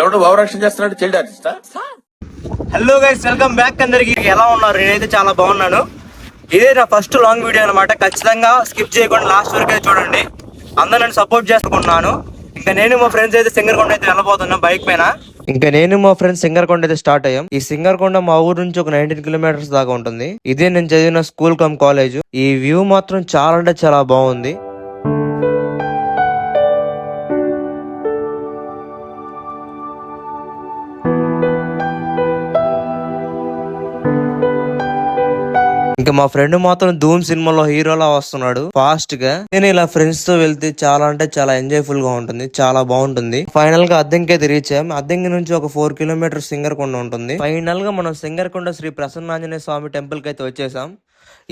ఎవరు భావరక్షణ చేస్తున్నాడు చైల్డ్ ఆర్టిస్టా? Hello guys, welcome back. అందరికి ఎలా ఉన్నారు? నేనైతే చాలా బాగున్నాను. ఇదే నా ఫస్ట్ లాంగ్ వీడియో అనమాట. ఖచ్చితంగా స్కిప్ చేయకుండా లాస్ట్ వరకు అయితే చూడండి. అందరూ నన్ను సపోర్ట్ చేసుకుంటున్నాను. ఇంకా నేను మా ఫ్రెండ్స్ అయితే సింగర్కొండ అయితే వెళ్ళబోతున్నాం బైక్ పైన. ఇంకా నేను మా ఫ్రెండ్స్ సింగర్కొండ అయితే స్టార్ట్ అయ్యాం. ఈ సింగర్కొండ మా ఊరు నుంచి ఒక 19 కిలోమీటర్స్ దాకా ఉంటుంది. ఇదే నేను చదివిన స్కూల్ కమ్ కాలేజ్. ఈ వ్యూ మాత్రం చాలా అంటే చాలా బాగుంది. ఇంకా మా ఫ్రెండ్ మాత్రం ధూమ్ సినిమాలో హీరోలా వస్తున్నాడు ఫాస్ట్ గా. నేను ఇలా ఫ్రెండ్స్ తో వెళ్తే చాలా అంటే చాలా ఎంజాయ్ఫుల్ గా ఉంటుంది, చాలా బాగుంటుంది. ఫైనల్ గా అద్దెంకి అయితే రీచ్ అయ్యాం. అద్దెంకి నుంచి ఒక 4 కిలోమీటర్స్ సింగర్కొండ ఉంటుంది. ఫైనల్ గా మనం సింగర్కొండ శ్రీ ప్రసన్నాంజనేయ స్వామి టెంపుల్ కి అయితే వచ్చేసాం.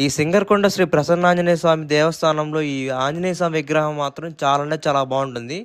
ఈ సింగర్కొండ శ్రీ ప్రసన్నాంజనేయ స్వామి దేవస్థానంలో ఈ ఆంజనేయ స్వామి విగ్రహం మాత్రం చాలా అంటే చాలా బాగుంటుంది.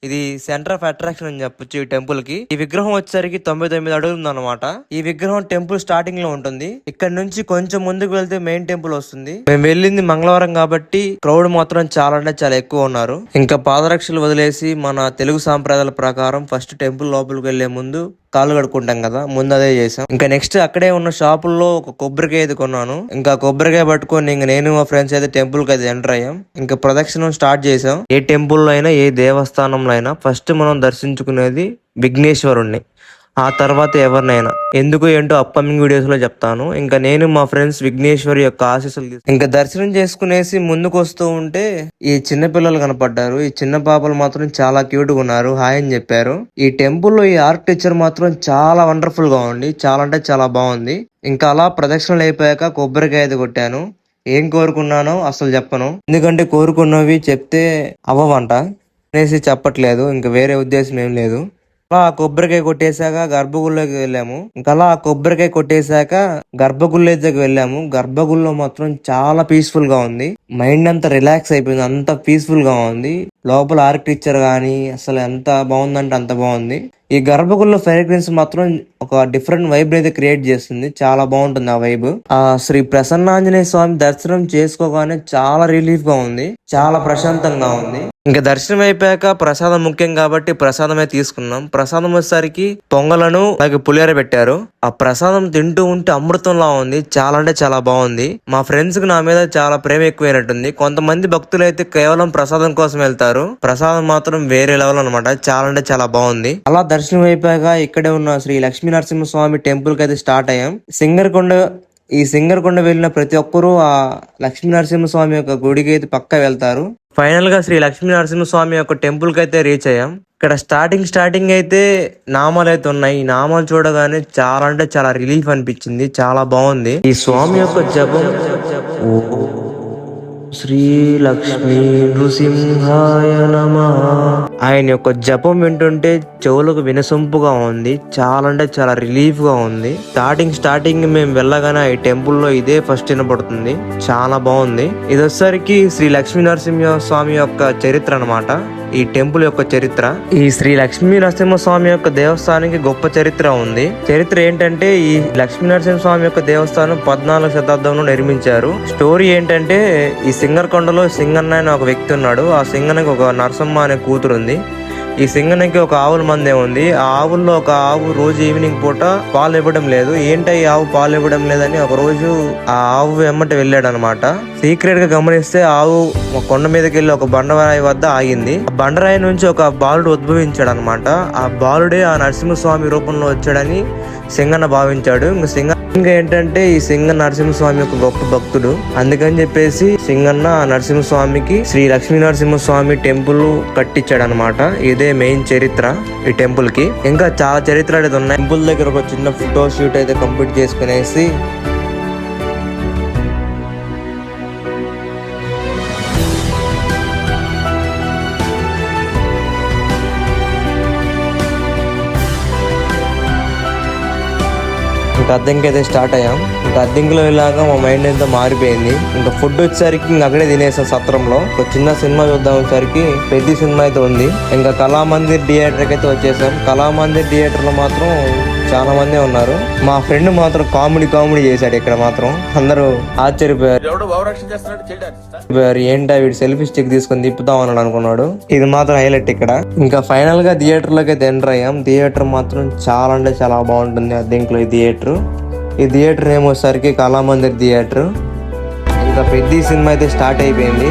ఇది సెంటర్ ఆఫ్ అట్రాక్షన్ అని చెప్పొచ్చు ఈ టెంపుల్ కి. ఈ విగ్రహం వచ్చేసరికి 99 అడుగులు ఉందన్నమాట. ఈ విగ్రహం టెంపుల్ స్టార్టింగ్ లో ఉంటుంది. ఇక్కడ నుంచి కొంచెం ముందుకు వెళ్తే మెయిన్ టెంపుల్ వస్తుంది. మేము వెళ్ళింది మంగళవారం కాబట్టి క్రౌడ్ మాత్రం చాలా అంటే చాలా ఎక్కువ ఉన్నారు. ఇంకా పాదరక్షలు వదిలేసి మన తెలుగు సాంప్రదాయాల ప్రకారం ఫస్ట్ టెంపుల్ లోపలికి వెళ్లే ముందు కాళ్ళు కడుక్కుంటాం కదా, ముందు అదే చేసాం. ఇంకా నెక్స్ట్ అక్కడే ఉన్న షాపుల్లో ఒక కొబ్బరికాయ అయితే కొన్నాను. ఇంకా కొబ్బరికాయ పట్టుకొని ఇంక నేను మా ఫ్రెండ్స్ అయితే టెంపుల్ కి అయితే ఎంటర్ అయ్యాం. ఇంకా ప్రదక్షిణం స్టార్ట్ చేసాం. ఏ టెంపుల్ లో అయినా ఏ దేవస్థానంలో అయినా ఫస్ట్ మనం దర్శించుకునేది విఘ్నేశ్వరుణ్ణి, ఆ తర్వాత ఎవరినైనా. ఎందుకు ఏంటో అప్కమింగ్ వీడియోస్ లో చెప్తాను. ఇంకా నేను మా ఫ్రెండ్స్ విఘ్నేశ్వరి యొక్క ఆశీస్సులు ఇంకా దర్శనం చేసుకునేసి ముందుకు వస్తూ ఉంటే ఈ చిన్న పిల్లలు కనపడ్డారు. ఈ చిన్న పాపలు మాత్రం చాలా క్యూట్ గా ఉన్నారు, హాయ్ అని చెప్పారు. ఈ టెంపుల్ లో ఈ ఆర్కిటెక్చర్ మాత్రం చాలా వండర్ఫుల్ గా ఉంది, చాలా అంటే చాలా బాగుంది. ఇంకా అలా ప్రదక్షిణలు అయిపోయాక కొబ్బరికాయ అయితే కొట్టాను. ఏం కోరుకున్నానో అసలు చెప్పను, ఎందుకంటే కోరుకున్నవి చెప్తే అవ్వవంట అనేసి చెప్పట్లేదు. ఇంకా వేరే ఉద్దేశం ఏం లేదు. అలా కొబ్బరికాయ కొట్టేశాక గర్భగుడిలోకి వెళ్ళాము. ఇంకా అలా కొబ్బరికాయ కొట్టేశాక గర్భగుడిలోకి వెళ్ళాము. గర్భగుడిలో మాత్రం చాలా పీస్ఫుల్ గా ఉంది. మైండ్ అంతా రిలాక్స్ అయిపోయింది, అంత పీస్ఫుల్ గా ఉంది. లోపల ఆర్కిటెక్చర్ గానీ అసలు ఎంత బాగుందంటే అంత బాగుంది. ఈ గర్భగుడిలో ఫ్రేగ్రెన్స్ మాత్రం ఒక డిఫరెంట్ వైబ్ అయితే క్రియేట్ చేస్తుంది, చాలా బాగుంటుంది ఆ వైబ్. ఆ శ్రీ ప్రసన్నాంజనేయ స్వామి దర్శనం చేసుకోగానే చాలా రిలీఫ్ గా ఉంది, చాలా ప్రశాంతంగా ఉంది. ఇంకా దర్శనం అయిపోయాక ప్రసాదం ముఖ్యం కాబట్టి ప్రసాదమే తీసుకున్నాం. ప్రసాదం వచ్చేసరికి పొంగలను అలాగే పులిహోర పెట్టారు. ఆ ప్రసాదం తింటూ ఉంటే అమృతంలా ఉంది, చాలా అంటే చాలా బాగుంది. మా ఫ్రెండ్స్ కి నా మీద చాలా ప్రేమ ఎక్కువైనట్టుంది. కొంతమంది భక్తులు అయితే కేవలం ప్రసాదం కోసం వెళ్తారు, ప్రసాదం మాత్రం వేరే లెవెల్ అనమాట, చాలా అంటే చాలా బాగుంది. అలా దర్శనం అయిపోయాక ఇక్కడే ఉన్న శ్రీ లక్ష్మీ నరసింహస్వామి టెంపుల్ కి అయితే స్టార్ట్ అయ్యాం. ఈ సింగర్కొండ వెళ్ళిన ప్రతి ఒక్కరూ ఆ లక్ష్మీ నరసింహస్వామి యొక్క గుడికి అయితే పక్కా వెళ్తారు. ఫైనల్ గా శ్రీ లక్ష్మీ నరసింహస్వామి యొక్క టెంపుల్ కి అయితే రీచ్ అయ్యాం. ఇక్కడ స్టార్టింగ్ అయితే నామాలు అయితే ఉన్నాయి. ఈ నామాలు చూడగానే చాలా అంటే చాలా రిలీఫ్ అనిపించింది, చాలా బాగుంది. ఈ స్వామి యొక్క జపం శ్రీ లక్ష్మీ నృసింహాయ నమః. ఆయన యొక్క జపం వింటుంటే చెవులకు వినసొంపుగా ఉంది, చాలా అంటే చాలా రిలీఫ్ గా ఉంది. స్టార్టింగ్ మేము వెళ్ళగానే ఈ టెంపుల్ లో ఇదే ఫస్ట్ వినపడుతుంది, చాలా బాగుంది. ఇది వచ్చేసరికి శ్రీ లక్ష్మీ నరసింహ స్వామి యొక్క చరిత్ర అన్నమాట. ఈ టెంపుల్ యొక్క చరిత్ర, ఈ శ్రీ లక్ష్మీ నరసింహస్వామి యొక్క దేవస్థానానికి గొప్ప చరిత్ర ఉంది. చరిత్ర ఏంటంటే ఈ లక్ష్మీ నరసింహస్వామి యొక్క దేవస్థానం 14వ శతాబ్దంలో నిర్మించారు. స్టోరీ ఏంటంటే ఈ సింగర్కొండలో సింగన్న అనే ఒక వ్యక్తి ఉన్నాడు. ఆ సింగన్నకి ఒక నరసమ్మ అనే కూతురు ఉంది. ఈ సింగన్నకి ఒక ఆవుల మందే ఉంది. ఆ ఆవుల్లో ఒక ఆవు రోజు ఈవినింగ్ పూట పాలు ఇవ్వడం లేదు. ఏంటి ఈ ఆవు పాలు ఇవ్వడం లేదని ఒక రోజు ఆ ఆవు వెమ్మట వెళ్ళాడు అనమాట. సీక్రెట్ గా గమనిస్తే ఆవు ఒక కొండ మీదకి వెళ్ళి ఒక బండరాయి వద్ద ఆగింది. ఆ బండరాయి నుంచి ఒక బాలుడు ఉద్భవించాడు అనమాట. ఆ బాలుడే ఆ నరసింహస్వామి రూపంలో వచ్చాడని సింగన్న భావించాడు. ఇంకా ఏంటంటే ఈ సింగన్న నరసింహస్వామి యొక్క గొప్ప భక్తుడు. అందుకని చెప్పేసి సింగన్న నరసింహస్వామికి శ్రీ లక్ష్మీ నరసింహస్వామి టెంపుల్ కట్టించాడు అనమాట. ఇదే మెయిన్ చరిత్ర ఈ టెంపుల్ కి. ఇంకా చాలా చరిత్ర అనేది ఉన్నాయి. టెంపుల్ దగ్గర ఒక చిన్న ఫోటో షూట్ అయితే కంప్లీట్ చేసుకునేసి ఇంకా అద్దెంకి అయితే స్టార్ట్ అయ్యాం. ఇంకా అద్దెంకిలో వెళ్ళాక మా మైండ్ అంతా మారిపోయింది. ఇంకా ఫుడ్ వచ్చేసరికి ఇంక అక్కడే తినేసాం సత్రంలో. ఒక చిన్న సినిమా చూద్దాం వచ్చేసరికి పెద్ద సినిమా అయితే ఉంది. ఇంకా కళామందిర్ థియేటర్ కి అయితే వచ్చేసాం. కళామందిర్ థియేటర్ లో మాత్రం చాలా మంది ఉన్నారు. మా ఫ్రెండ్ మాత్రం కామెడీ చేశాడు. ఇక్కడ మాత్రం అందరూ ఆశ్చర్యపోయారు. ఎవడో భావరక్షణ చేస్తున్నాడు చైల్డ్ ఆర్టిస్ట్. ఏంటా వీడు సెల్ఫీ స్టిక్ తీసుకొని తిప్పుతాం అన్నాడు అనుకున్నాడు. ఇది మాత్రం హైలైట్ ఇక్కడ. ఇంకా ఫైనల్ గా థియేటర్ లోకి అయితే ఎంటర్ అయ్యాం. థియేటర్ మాత్రం చాలా అంటే చాలా బాగుంటుంది. అద్దెంకులో ఈ థియేటర్ ఏమోసరికి కళామందిర్ థియేటర్. ఇంకా పెద్ద సినిమా అయితే స్టార్ట్ అయిపోయింది.